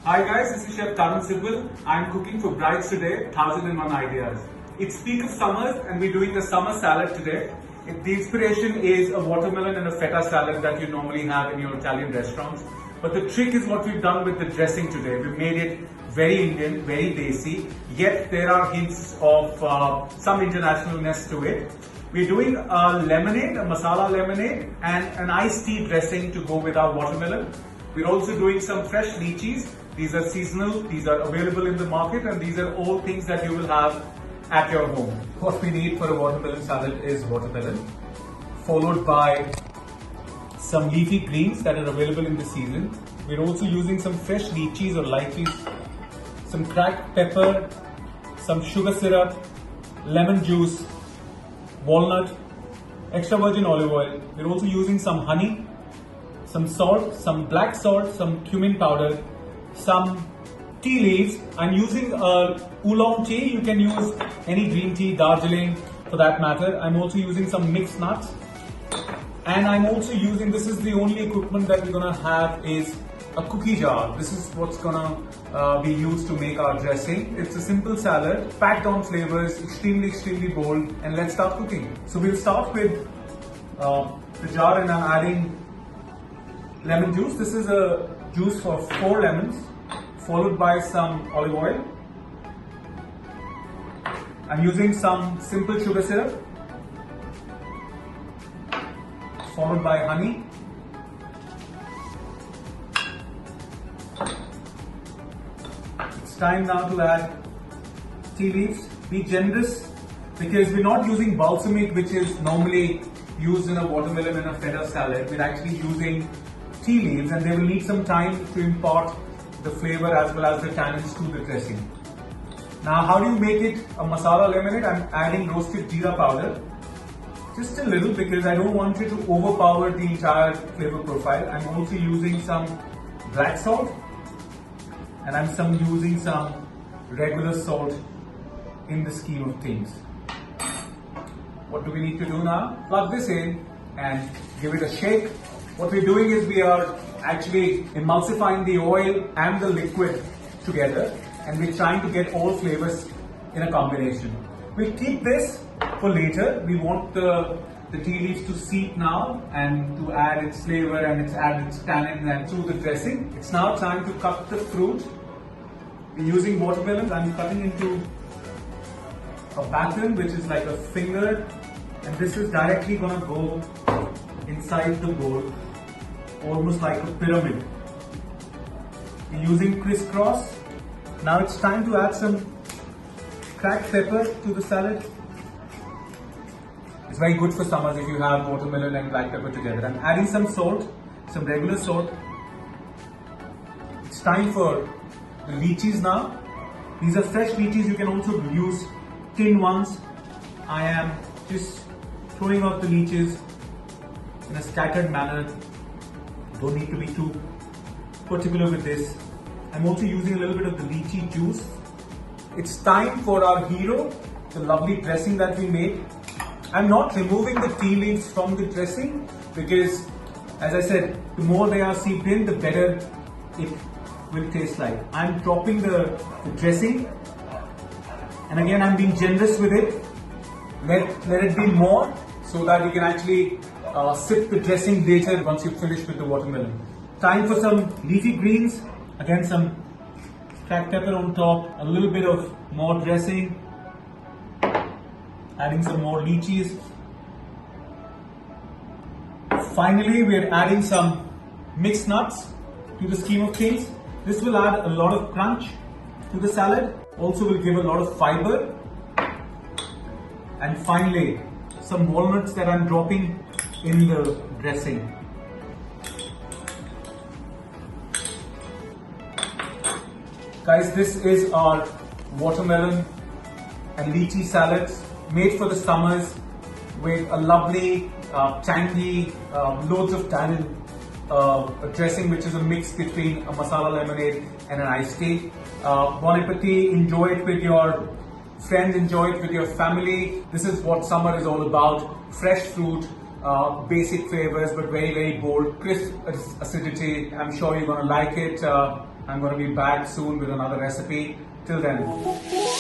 Hi guys, this is Chef Tarun Sibal. I'm cooking for brides today, 1001 ideas. It's peak of summers and we're doing a summer salad today. The inspiration is a watermelon and a feta salad that you normally have in your Italian restaurants. But the trick is what we've done with the dressing today. We've made it very Indian, very desi, yet there are hints of some internationalness to it. We're doing a lemonade, a masala lemonade, and an iced tea dressing to go with our watermelon. We're also doing some fresh litchis. These are seasonal, these are available in the market, and these are all things that you will have at your home. What we need for a watermelon salad is watermelon, followed by some leafy greens that are available in the season. We're also using some fresh litchis or lychees, some cracked pepper, some sugar syrup, lemon juice, walnut, extra virgin olive oil. We're also using some honey, some salt, some black salt, some cumin powder, some tea leaves. I'm using oolong tea. You can use any green tea, Darjeeling for that matter. I'm also using some mixed nuts. And I'm also using, this is the only equipment that we're gonna have, is a cookie jar. This is what's gonna be used to make our dressing. It's a simple salad, packed on flavors, extremely bold, and let's start cooking. So we'll start with the jar, and I'm adding lemon juice. This is a juice for 4 lemons, followed by some olive oil. I'm using some simple sugar syrup, followed by honey. It's time now to add tea leaves. Be generous because we're not using balsamic, which is normally used in a watermelon and a feta salad. We're actually using tea leaves, and they will need some time to impart the flavor as well as the tannins to the dressing. Now, how do you make it a masala lemonade? I'm adding roasted jeera powder, just a little, because I don't want it to overpower the entire flavor profile. I'm also using some black salt, and I'm using some regular salt in the scheme of things. What do we need to do now? Plug this in and give it a shake. What we're doing is we are actually emulsifying the oil and the liquid together, and we're trying to get all flavors in a combination. We'll keep this for later. We want the tea leaves to seep now and to add its flavor and add its tannins and to the dressing. It's now time to cut the fruit. We're using watermelons. I'm cutting into a batten, which is like a finger, and this is directly going to go inside the bowl, almost like a pyramid. We're using crisscross. Now it's time to add some cracked pepper to the salad. It's very good for summers if you have watermelon and black pepper together. I'm adding some salt, some regular salt. It's time for the lychees now. These are fresh lychees. You can also use tinned ones. I am just throwing out the lychees in a scattered manner. Don't need to be too particular with this. I'm also using a little bit of the lychee juice. It's time for our hero, the lovely dressing that we made. I'm not removing the tea leaves from the dressing because, as I said, the more they are seeped in, the better it will taste like. I'm dropping the dressing, and again I'm being generous with it. Let it be more so that you can actually sip the dressing later once you've finished with the watermelon. Time for some leafy greens. Again, some cracked pepper on top, a little bit of more dressing, adding some more lychees. Finally, we're adding some mixed nuts to the scheme of things. This will add a lot of crunch to the salad, also will give a lot of fiber. And finally, some walnuts that I'm dropping in the dressing. Guys, this is our watermelon and lychee salads made for the summers with a lovely, tangy, loads of tannin dressing, which is a mix between a masala lemonade and an iced tea. Bon appetit, enjoy it with your friends, enjoy it with your family. This is what summer is all about. Fresh fruit, basic flavors, but very bold, crisp acidity. I'm sure you're gonna like it. I'm going to be back soon with another recipe. Till then.